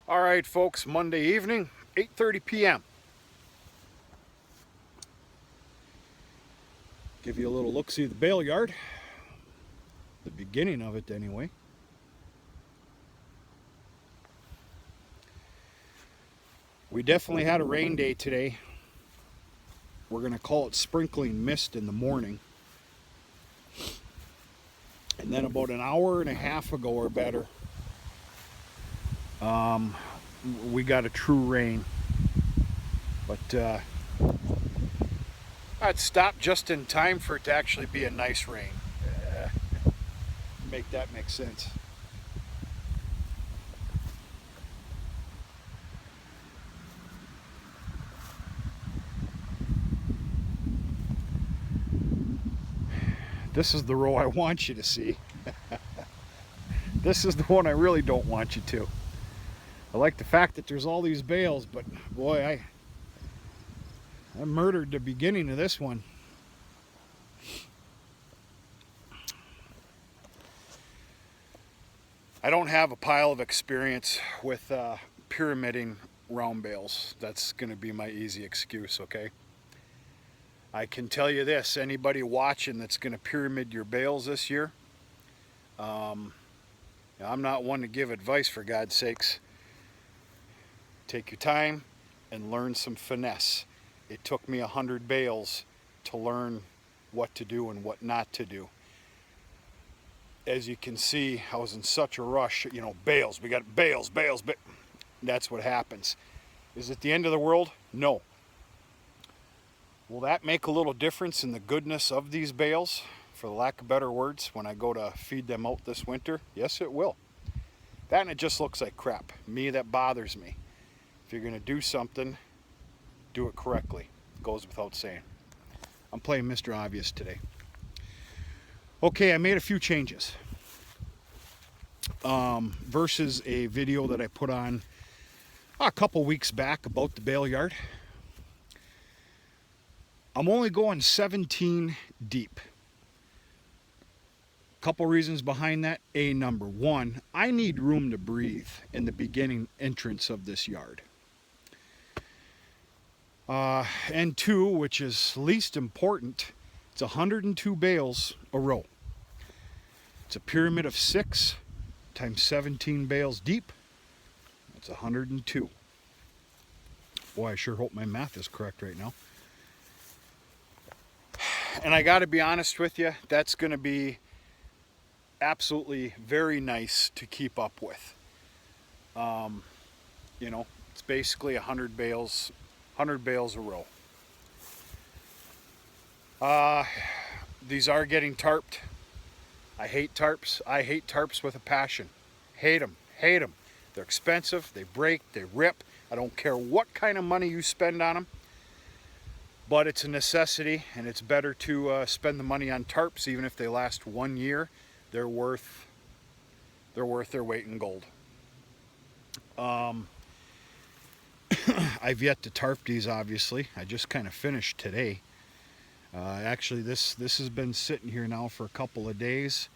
All right, folks, Monday evening, 8:30 p.m. Give you a little look-see at the bale yard. The beginning of it, anyway. We definitely had a rain day today. We're going to call it sprinkling mist in the morning. And then about an hour and a half ago or better, we got a true rain. But I'd stopped just in time for it to actually be a nice rain. Make that make sense. This is the row I want you to see. This is the one I really don't want you to. I like the fact that there's all these bales, but boy, I murdered the beginning of this one. I don't have a pile of experience with pyramiding round bales. That's going to be my easy excuse, okay? I can tell you this, anybody watching that's going to pyramid your bales this year, I'm not one to give advice, for God's sakes. Take your time and learn some finesse. It took me 100 bales to learn what to do and what not to do. As you can see, I was in such a rush, bales, we got bales. That's what happens. Is it the end of the world? No. Will that make a little difference in the goodness of these bales, for the lack of better words, when I go to feed them out this winter? Yes, it will. That and it just looks like crap. Me, that bothers me. If you're going to do something, do it correctly. It goes without saying. I'm playing Mr. Obvious today. Okay, I made a few changes. Versus a video that I put on a couple weeks back about the bale yard. I'm only going 17 deep. Couple reasons behind that. Number one, I need room to breathe in the beginning entrance of this yard. And two, which is least important, it's 102 bales a row. It's a pyramid of 6 times 17 bales deep. That's 102. Boy, I sure hope my math is correct right now. And I got to be honest with you, that's going to be absolutely very nice to keep up with. It's basically 100 bales a row. These are getting tarped. I hate tarps. I hate tarps with a passion. Hate them. They're expensive. They break. They rip. I don't care what kind of money you spend on them. But it's a necessity, and it's better to spend the money on tarps, even if they last 1 year. They're worth their weight in gold. I've yet to tarp these, obviously. I just kind of finished today. Actually, this has been sitting here now for a couple of days.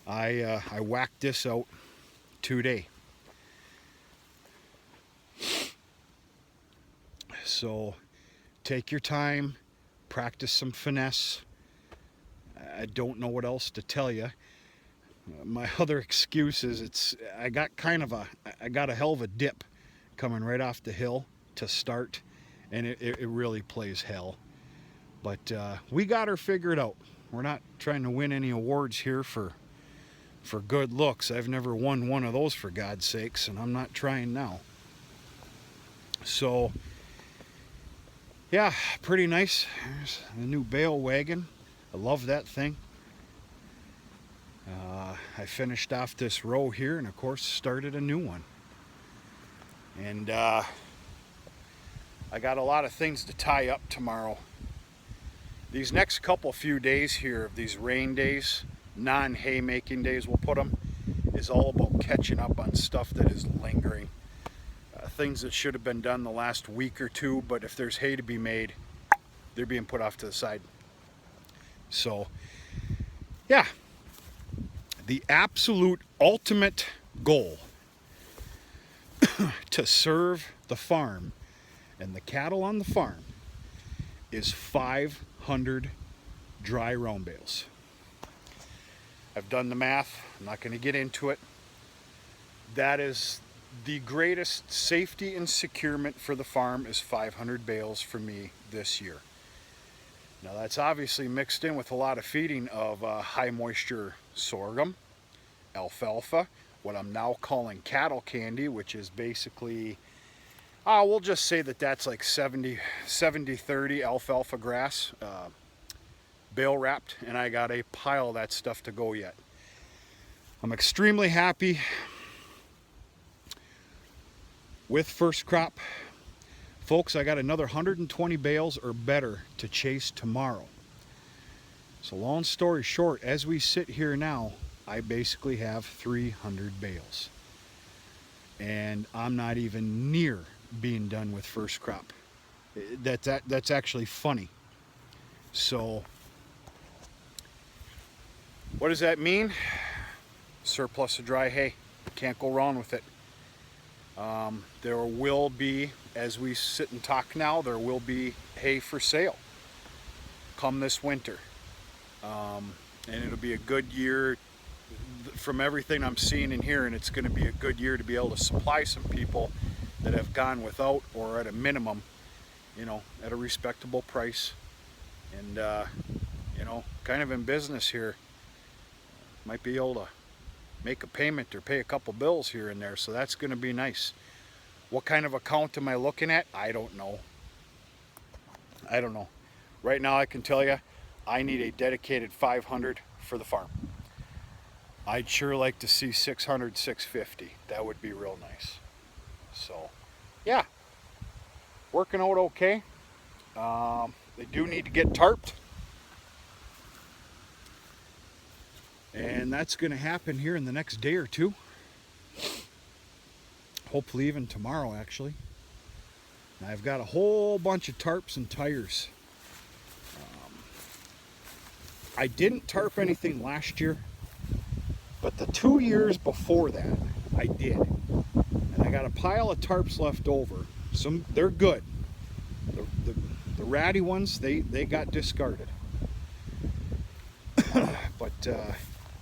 I whacked this out today. So take your time, practice some finesse. I don't know what else to tell you. My other excuse is I got a hell of a dip coming right off the hill to start, and it really plays hell. But we got her figured out. We're not trying to win any awards here for good looks. I've never won one of those, for God's sakes, and I'm not trying now. So yeah, pretty nice. There's the new bale wagon. I love that thing. I finished off this row here and of course started a new one. And I got a lot of things to tie up tomorrow. These next few days here, of these rain days, non-haymaking days we'll put them, is all about catching up on stuff that is lingering. Things that should have been done the last week or two, but if there's hay to be made, they're being put off to the side. So, yeah, the absolute ultimate goal to serve the farm and the cattle on the farm is 500 dry round bales. I've done the math. I'm not going to get into it. That is the greatest safety and securement for the farm, is 500 bales for me this year. Now that's obviously mixed in with a lot of feeding of high moisture sorghum, alfalfa, what I'm now calling cattle candy, which is basically, we'll just say that that's like 70-30 alfalfa grass, bale wrapped, and I got a pile of that stuff to go yet. I'm extremely happy with first crop. Folks, I got another 120 bales or better to chase tomorrow. So long story short, as we sit here now, I basically have 300 bales. And I'm not even near being done with first crop. That's actually funny. So what does that mean? Surplus of dry hay. Can't go wrong with it. There will be, as we sit and talk now, there will be hay for sale come this winter. And it'll be a good year. From everything I'm seeing and hearing, it's going to be a good year to be able to supply some people that have gone without, or at a minimum, you know, at a respectable price. And, you know, kind of in business here, might be able to make a payment or pay a couple bills here and there, so that's going to be nice. What kind of account am I looking at? I don't know. I don't know. Right now I can tell you, I need a dedicated 500 for the farm. I'd sure like to see 600, 650. That would be real nice. So, yeah, working out okay. They do need to get tarped. And that's going to happen here in the next day or two. Hopefully even tomorrow, actually. And I've got a whole bunch of tarps and tires. I didn't tarp anything last year, but the 2 years before that, I did. And I got a pile of tarps left over. They're good. The ratty ones, they got discarded. But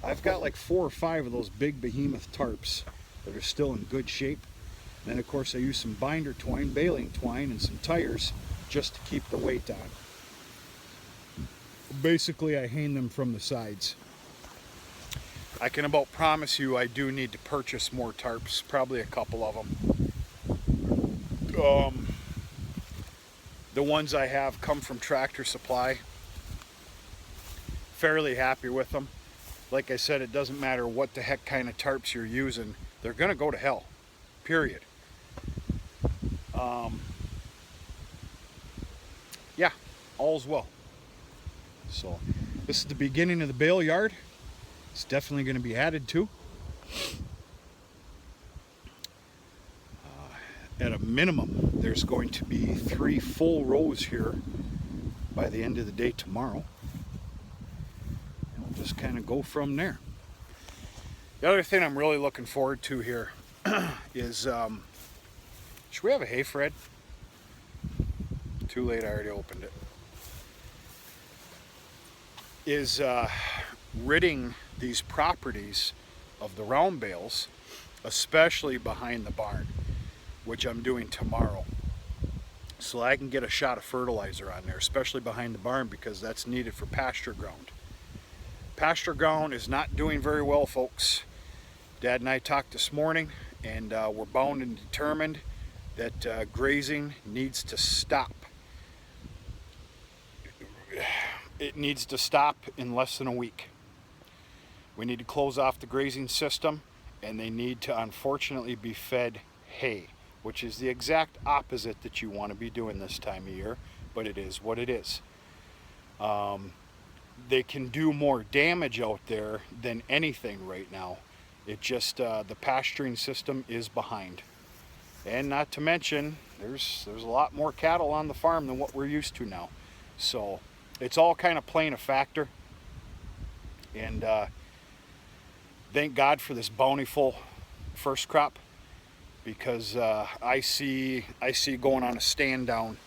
I've got like 4 or 5 of those big behemoth tarps that are still in good shape. Then of course I use some binder twine, baling twine, and some tires just to keep the weight on. Basically I hang them from the sides. I can about promise you I do need to purchase more tarps, probably a couple of them. The ones I have come from Tractor Supply. Fairly happy with them. Like I said, it doesn't matter what the heck kind of tarps you're using, they're gonna go to hell, period. Yeah, all's well. So this is the beginning of the bale yard. It's definitely going to be added to. At a minimum, there's going to be 3 full rows here by the end of the day tomorrow. And we'll just kind of go from there. The other thing I'm really looking forward to here is, should we have a hay Fred? Too late, I already opened it. Is ridding these properties of the round bales, especially behind the barn, which I'm doing tomorrow. So I can get a shot of fertilizer on there, especially behind the barn, because that's needed for pasture ground. Pasture ground is not doing very well, folks. Dad and I talked this morning, and we're bound and determined that grazing needs to stop. It needs to stop in less than a week. We need to close off the grazing system, and they need to unfortunately be fed hay, which is the exact opposite that you want to be doing this time of year, but it is what it is. They can do more damage out there than anything right now. It just, the pasturing system is behind. And not to mention, there's a lot more cattle on the farm than what we're used to now. So it's all kind of playing a factor. And thank God for this bountiful first crop. because I see going on a stand down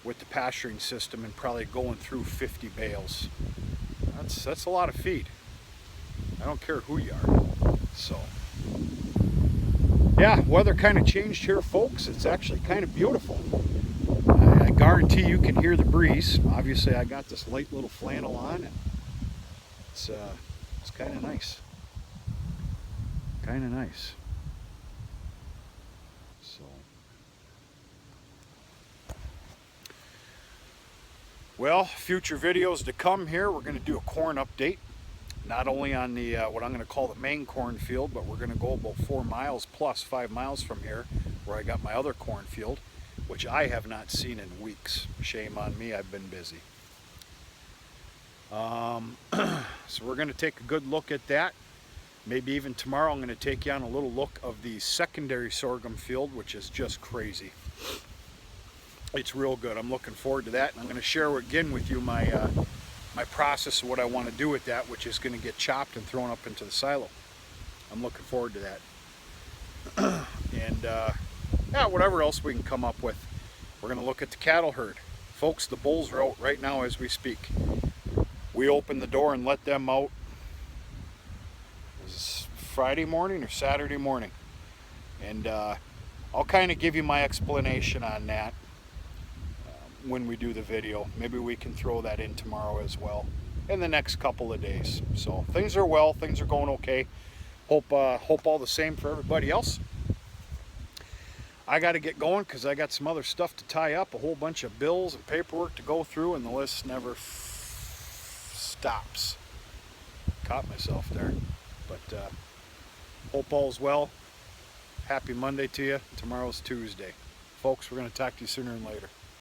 with the pasturing system and probably going through 50 bales. That's a lot of feed. I don't care who you are. So yeah, weather kind of changed here, folks. It's actually kind of beautiful. I guarantee you can hear the breeze. Obviously I got this light little flannel on, and it's kind of nice. Kind of nice. So, well, future videos to come here. We're going to do a corn update. Not only on the what I'm going to call the main cornfield, but we're going to go about 4 miles plus 5 miles from here, where I got my other cornfield, which I have not seen in weeks. Shame on me, I've been busy. So we're going to take a good look at that. Maybe even tomorrow I'm going to take you on a little look of the secondary sorghum field, which is just crazy. It's real good. I'm looking forward to that, and I'm going to share again with you my my process of what I want to do with that, which is going to get chopped and thrown up into the silo. I'm looking forward to that. And yeah, whatever else we can come up with. We're going to look at the cattle herd. Folks, the bulls are out right now as we speak. We opened the door and let them out. It was Friday morning or Saturday morning. And I'll kind of give you my explanation on that when we do the video. Maybe we can throw that in tomorrow as well, in the next couple of days. So things are well, things are going okay. Hope all the same for everybody else. I got to get going because I got some other stuff to tie up, a whole bunch of bills and paperwork to go through, and the list never stops. Caught myself there. But hope all's well. Happy Monday to you. Tomorrow's Tuesday. Folks, we're going to talk to you sooner than later.